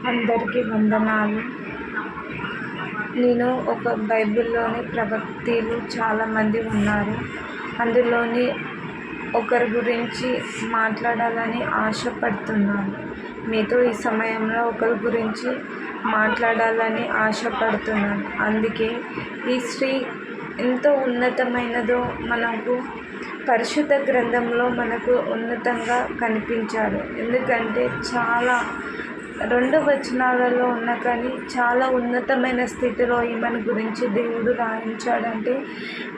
అందరికీ వందనాలు. నేను ఒక బైబిల్లోని ప్రవక్తలు చాలామంది ఉన్నారు. అందులోని ఒకరి గురించి మాట్లాడాలని ఆశపడుతున్నాను. మీతో ఈ సమయంలో ఒకరి గురించి మాట్లాడాలని ఆశపడుతున్నాను. అందుకే ఈ స్త్రీ ఎంతో ఉన్నతమైనదో మనకు పరిశుద్ధ గ్రంథంలో మనకు ఉన్నతంగా కనిపించాడు. ఎందుకంటే చాలా 2 వచనాలలో ఉన్న కానీ చాలా ఉన్నతమైన స్థితిలో ఈమెను గురించి దేవుడు రాయించాడంటే,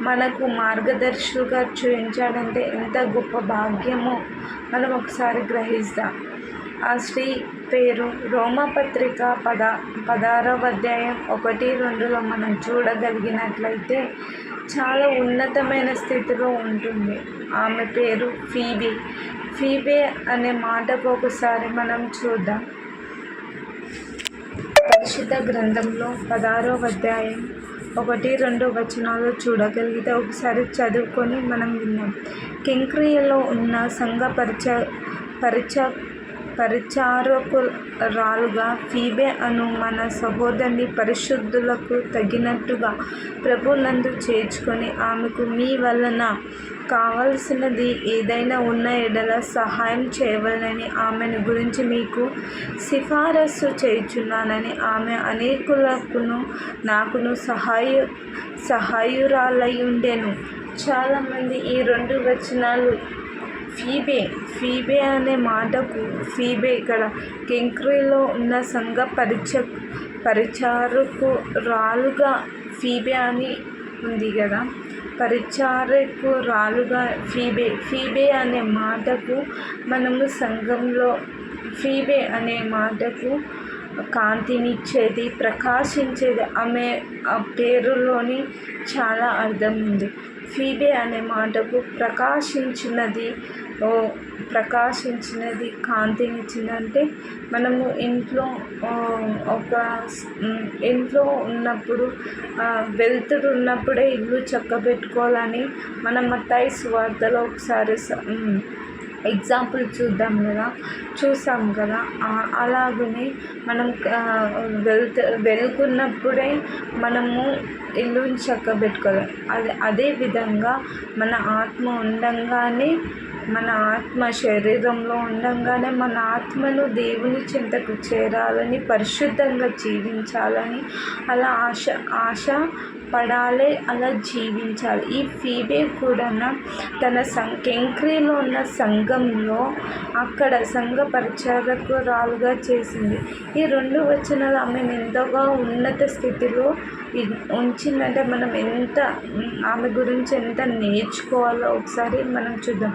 మనకు మార్గదర్శులుగా చూపించాడంటే ఎంత గొప్ప భాగ్యమో మనం ఒకసారి గ్రహిస్తాం. ఆ స్త్రీ పేరు రోమపత్రిక 16వ అధ్యాయం 1-2లో మనం చూడగలిగినట్లయితే చాలా ఉన్నతమైన స్థితిలో ఉంటుంది. ఆమె పేరు ఫీబే అనే మాటకు ఒకసారి మనం చూద్దాం. పరిశుద్ధ గ్రంథంలో 16వ అధ్యాయం 1-2 వచనాలు చూడగలిగితే ఒకసారి చదువుకొని మనం విన్నాం. కెంక్రియలో ఉన్న సంఘ పరిచారకురాలుగా ఫీబే అను మన సహోదరిని పరిశుద్ధులకు తగినట్టుగా ప్రభునందు చేర్చుకొని ఆమెకు మీ వలన కావలసినది ఏదైనా ఉన్న ఎడల సహాయం చేయవలనని ఆమెను గురించి మీకు సిఫారసు చేయుచున్నానని ఆమె అనేకులకును నాకును సహాయురాలై ఉండెను. చాలామంది ఈ 2 వచనాలు ఫీబే అనే మాటకు ఇక్కడ కెంక్రీలో ఉన్న సంఘ పరిచారకురాలుగా ఫీబే అని ఉంది కదా. పరిచారకురాలుగా ఫీబే అనే మాటకు మనము సంఘంలో ఫీబే అనే మాటకు కాంతినిచ్చేది, ప్రకాశించేది. ఆమె ఆ పేరులోని చాలా అర్థం ఉంది. ఫీబే అనే మాటకు ప్రకాశించినది, కాంతినిచ్చిందంటే మనము ఇంట్లో ఉన్నప్పుడు వెలుతురు ఉన్నప్పుడే ఇల్లు చక్కబెట్టుకోవాలని మనం మత్తయి సువార్తలో ఒకసారి ఎగ్జాంపుల్ చూసాం కదా. అలాగనే మనం వెలుగున్నప్పుడే మనము ఇల్లుని చక్కబెట్టుకోవాలి. అదే విధంగా మన ఆత్మ ఉండంగానే, మన ఆత్మ శరీరంలో ఉండంగానే మన ఆత్మను దేవుని చెంతకు చేరాలని, పరిశుద్ధంగా జీవించాలని అలా ఆశ పడాలి, అలా జీవించాలి. ఈ ఫీబే కూడా తన కెంక్రీలో ఉన్న సంఘంలో అక్కడ సంఘ పరిచారకురాలుగా చేసింది. ఈ 2 వచనాలు ఆమెను ఎంతగా ఉన్నత స్థితిలో ఉంచిందంటే మనం ఆమె గురించి ఎంత నేర్చుకోవాలో ఒకసారి మనం చూద్దాం.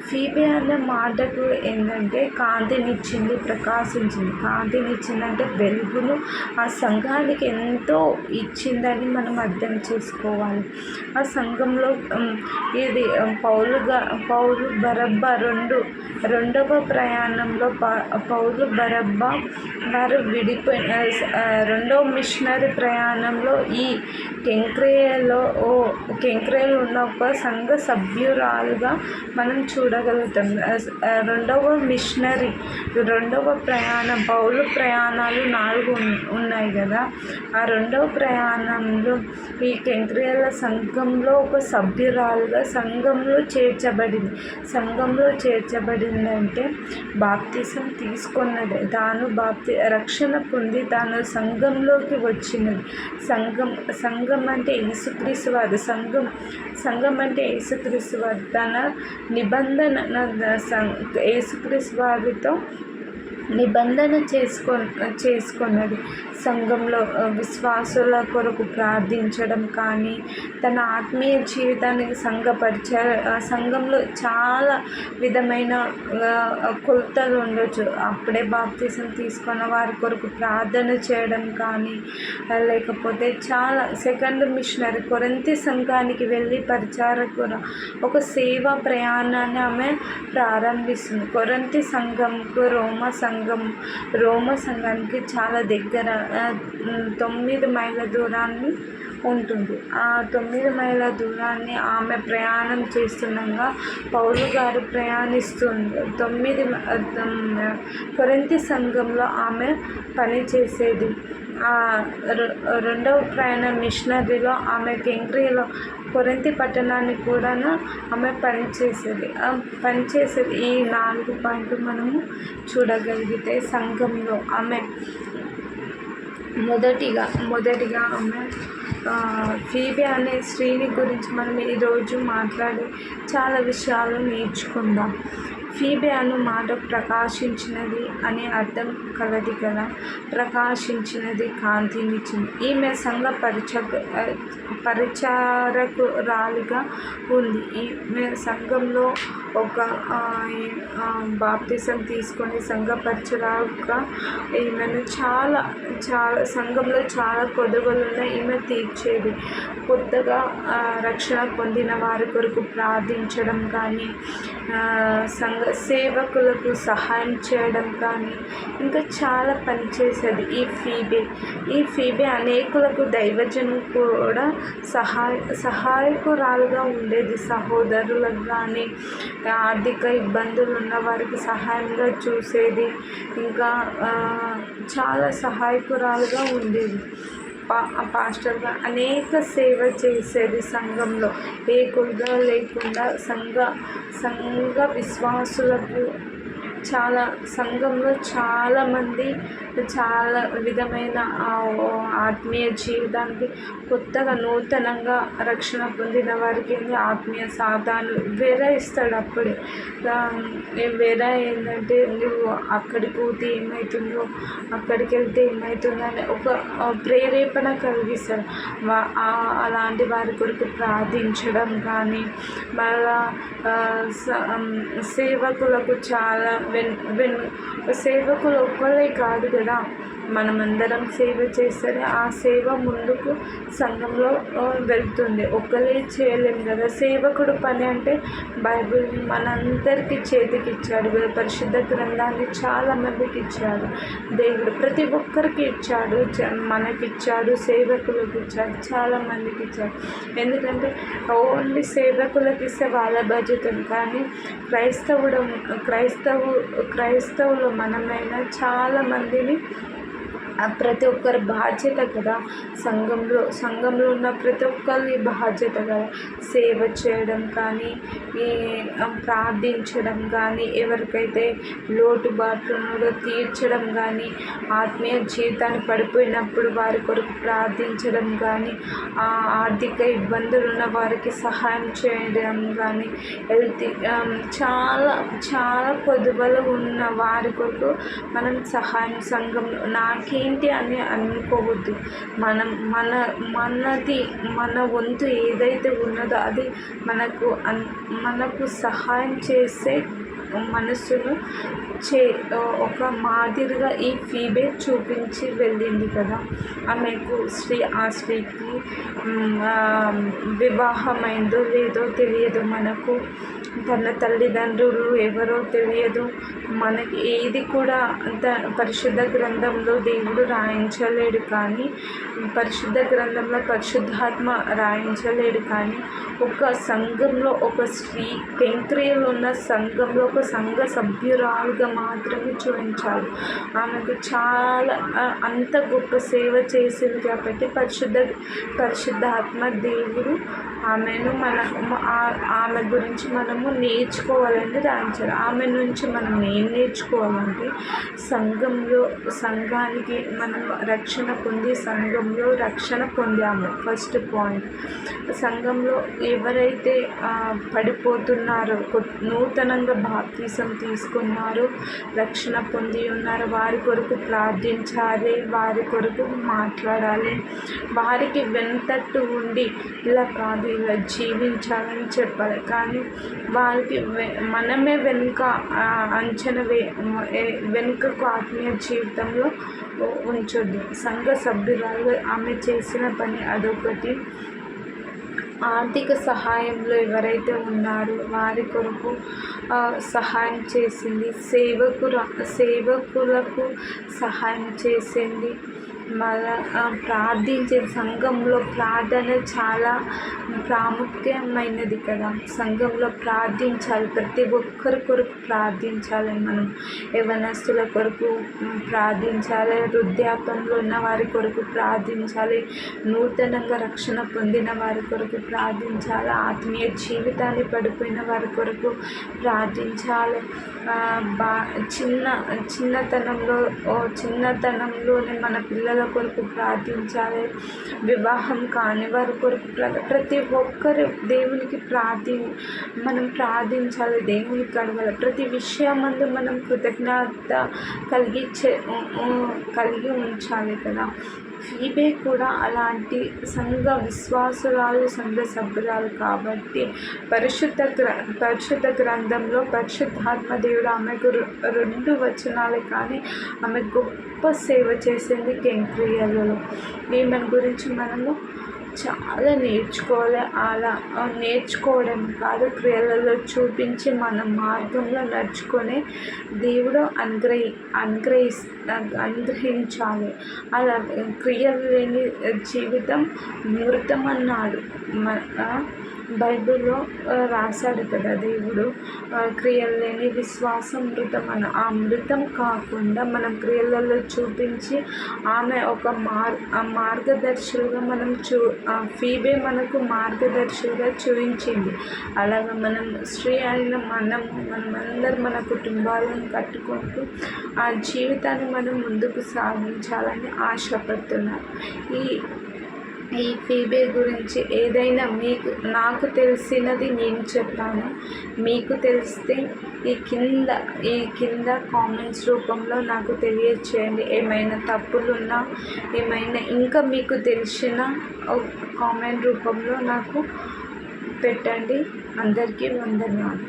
ఫీబే అనే మాటకు ఏంటంటే కాంతినిచ్చింది, ప్రకాశించింది. కాంతినిచ్చిందంటే వెలుగును ఆ సంఘానికి ఎంతో ఇచ్చిందని మనం అర్థం చేసుకోవాలి. ఆ సంఘంలో ఇది పౌలు బరబ్బా రెండవ ప్రయాణంలో పౌలు బరబ్బా వారు విడిపోయిన రెండవ మిషనరీ ప్రయాణంలో ఈ కెంక్రేయలో ఉన్న ఒక సంఘ సభ్యురాలుగా మనం చూడగలుగుతాం. రెండవ ప్రయాణం, పౌలు ప్రయాణాలు 4 ఉన్నాయి కదా. ఆ 2వ ప్రయాణంలో ఈ కెంక్రియల సంఘంలో ఒక సభ్యురాలుగా సంఘంలో చేర్చబడిందంటే బాప్తిసం తీసుకున్నది. తాను రక్షణ పొంది తాను సంఘంలోకి వచ్చినది. సంఘం అంటే యేసుక్రీస్తు వారు. సంఘం అంటే యేసుక్రీస్తు వారు. తన నిబంధన యేసుక్రీస్తు వారితో నిబంధన చేసుకున్నది. సంఘంలో విశ్వాసుల కొరకు ప్రార్థించడం కానీ, తన ఆత్మీయ జీవితానికి సంఘంలో చాలా విధమైన కొలతలు ఉండొచ్చు. అప్పుడే బాప్తిసం తీసుకున్న వారి కొరకు ప్రార్థన చేయడం కానీ, లేకపోతే చాలా సెకండ్ మిషనరీ కొరింథీ సంఘానికి వెళ్ళి పరిచారకుర ఒక సేవా ప్రయాణాన్ని ఆమె ప్రారంభిస్తుంది. కొరింథీ సంఘంకు రోమా సంఘం రోమ సంఘానికి చాలా దగ్గర 9 మైళ్ళ దూరాన్ని ఉంటుంది. ఆ 9 మైళ్ళ దూరాన్ని ఆమె ప్రయాణం చేస్తుండగా పౌలు గారు ప్రయాణిస్తుంది. కొరింథీ సంఘంలో ఆమె పనిచేసేది. రెండవ ప్రయాణ మిషనరీలో ఆమె కెంక్రియలో కొరింథీ పట్టణాన్ని కూడాను ఆమె పనిచేసేది. ఈ 4 పాయింట్లు మనము చూడగలిగితే సంఘంలో ఆమె మొదటిగా ఆమె ఫీబే అనే స్త్రీని గురించి మనం ఈరోజు మాట్లాడి చాలా విషయాలు నేర్చుకుందాం. ఫీబే అను మాట ప్రకాశించినది అనే అర్థం కలది కదా. ప్రకాశించినది, కాంతినిచ్చింది. ఈమె సంఘ పరిచారకురాలిగా ఉంది. ఈమె సంఘంలో ఒక బాప్తిసం తీసుకొని సంఘ పరిచారకుగా ఈమెను చాలా సంఘంలో చాలా కొదువలున్న ఈమె తీర్చేది. కొత్తగా రక్షణ పొందిన వారి కొరకు ప్రార్థించడం కానీ, సంఘ సేవకులకు సహాయం చేయడం కానీ ఇంకా చాలా పనిచేసేది ఈ ఫీబే అనేకులకు దైవజనం కూడా సహాయకురాలుగా ఉండేది. సహోదరులకు కానీ, ఆర్థిక ఇబ్బందులు ఉన్న వారికి సహాయంగా చూసేది. ఇంకా చాలా సహాయకురాలుగా ఉండేది. పాస్టర్గా అనేక సేవ చేసేది. సంఘంలో ఏ కొలుగా లేకుండా సంఘ విశ్వాసులకు సంఘంలో చాలామంది చాలా విధమైన ఆత్మీయ జీవితానికి కొత్తగా నూతనంగా రక్షణ పొందిన వారికి ఆత్మీయ సాధనలు వేరే ఇస్తాడు. అప్పుడే వేరే ఏంటంటే నువ్వు అక్కడికి పోతే ఏమవుతుందో, అక్కడికి వెళ్తే ఏమవుతుందో అని ఒక ప్రేరేపణ కలిగిస్తాడు. అలాంటి వారి కొరకు ప్రార్థించడం కానీ, మళ్ళా సేవకులకు చాలా సేవకులు ఒక్కళ్ళే కాదు కదా, మనమందరం సేవ చేస్తేనే ఆ సేవ ముందుకు సంఘంలో వెళ్తుంది. ఒక్కలే చేయలేము కదా. సేవకుడు పని అంటే బైబిల్ని మనందరికీ చేతికి ఇచ్చాడు కదా. పరిశుద్ధ గ్రంథాన్ని చాలామందికి ఇచ్చాడు దేవుడు. ప్రతి ఒక్కరికి ఇచ్చాడు. మనకిచ్చాడు, సేవకులకు ఇచ్చాడు, చాలామందికి ఇచ్చాడు. ఎందుకంటే ఓన్లీ సేవకులకు ఇస్తే వాళ్ళ బాధ్యత. కానీ క్రైస్తవులు మనమైనా చాలామందిని ప్రతి ఒక్కరి బాధ్యత కదా. సంఘంలో ఉన్న ప్రతి ఒక్కరి బాధ్యత కదా. సేవ చేయడం కానీ, ప్రార్థించడం కానీ, ఎవరికైతే లోటుబాట్లు ఉన్నదో తీర్చడం కానీ, ఆత్మీయ జీవితాన్ని పడిపోయినప్పుడు వారి కొరకు ప్రార్థించడం కానీ, ఆర్థిక ఇబ్బందులు ఉన్న వారికి సహాయం చేయడం కానీ, చాలా కొదువలు ఉన్న వారి కొరకు మనం సహాయం సంఘంలో నాకేంటి అని అనుకోవద్దు. మన వంతు ఏదైతే ఉన్నదో అది మనకు సహాయం చేసే మనసును ఒక మాదిరిగా ఈ ఫీబే చూపించి వెళ్ళింది కదా. ఆ స్త్రీకి వివాహమైందో లేదో తెలియదు. మనకు తన తల్లిదండ్రులు ఎవరో తెలియదు. మనకి ఏది కూడా పరిశుద్ధ గ్రంథంలో దేవుడు రాయించలేడు. కానీ పరిశుద్ధ గ్రంథంలో పరిశుద్ధాత్మ రాయించలేడు. కానీ ఒక సంఘంలో ఒక స్త్రీ కెంక్రియలో ఉన్న సంఘంలో ఒక సంఘ సభ్యురాలుగా మాత్రమే చూపించాలి. ఆమెకు చాలా అంత గొప్ప సేవ చేసింది కాబట్టి పరిశుద్ధాత్మ దేవుడు ఆమె గురించి మనము నేర్చుకోవాలని రాయించారు. ఆమె నుంచి మనం ఏం నేర్చుకోవాలంటే సంఘానికి మనం రక్షణ పొందాము. ఫస్ట్ పాయింట్, సంఘంలో ఎవరైతే పడిపోతున్నారో, నూతనంగా బాప్తిసం తీసుకున్నారో, రక్షణ పొంది ఉన్నారో వారి కొరకు ప్రార్థించాలి, వారి కొరకు మాట్లాడాలి, వారికి వెంటట్టు ఉండి ఇలా కాదు ఇలా జీవించాలని చెప్పాలి. కానీ వారికి మనమే వెనుకకు ఆత్మీయ జీవితంలో ఉంచొద్దు. సంఘ సభ్యురాలు ఆమె చేసిన పని అదొకటి. ఆర్థిక సహాయంలో ఎవరైతే ఉన్నారో వారి కొరకు సహాయం చేసింది, సేవకులకు సహాయం చేసింది. మళ్ళా ప్రార్థించే సంఘంలో ప్రార్థన చాలా ప్రాముఖ్యమైనది కదా. సంఘంలో ప్రార్థించాలి, ప్రతి ఒక్కరి కొరకు ప్రార్థించాలి. మనం యవనస్తుల కొరకు ప్రార్థించాలి, వృద్ధాప్యంలో ఉన్న వారి కొరకు ప్రార్థించాలి, నూతనంగా రక్షణ పొందిన వారి కొరకు ప్రార్థించాలి, ఆత్మీయ జీవితాన్ని పడిపోయిన వారి కొరకు ప్రార్థించాలి. చిన్నతనంలోనే మన పిల్లల కొరకు ప్రార్థించాలి, వివాహం కాని వారి కొరకు ప్రతి ఒక్కరు దేవునికి మనం ప్రార్థించాలి, దేవునికి అడగాలి. ప్రతి విషయమందు మనం కృతజ్ఞత కలిగి ఉంచాలి కదా. ఫీబే కూడా అలాంటి సంఘ విశ్వాసురాలు, సంఘ సభ్యురాలు కాబట్టి పరిశుద్ధ గ్రంథంలో పరిశుద్ధాత్మ దేవుడు ఆమెకు 2 వచనాలు కానీ ఆమె గొప్ప సేవ చేసింది కెంక్రియలలో. ఈమెను గురించి మనము చాలా నేర్చుకోవాలి. అలా నేర్చుకోవడం కాదు, క్రియలలో చూపించి మన మార్గంలో నడుచుకొని దేవుడు అనుగ్రహించాలి. అలా క్రియలు లేని జీవితం మృతం అన్నాడు. బైబిల్లో రాశాడు కదా దేవుడు, క్రియలు లేని విశ్వాసం మృతం అన్న. ఆ మృతం కాకుండా మనం క్రియలలో చూపించి ఆమె ఒక మార్గదర్శులుగా ఫీబే మనకు మార్గదర్శులుగా చూపించింది. అలాగే మనం స్త్రీ అయిన మనమందరం మన కుటుంబాలను కట్టుకుంటూ ఆ జీవితాన్ని మనం ముందుకు సాగించాలని ఆశపడుతున్నారు. ఈ ఫీబే గురించి ఏదైనా నాకు తెలిసినది నేను చెప్పాను. మీకు తెలిస్తే ఈ కింద కామెంట్స్ రూపంలో నాకు తెలియచేయండి. ఏమైనా తప్పులున్నా, ఏమైనా ఇంకా మీకు తెలిసిన కామెంట్ రూపంలో నాకు పెట్టండి. అందరికీ వందనాలు.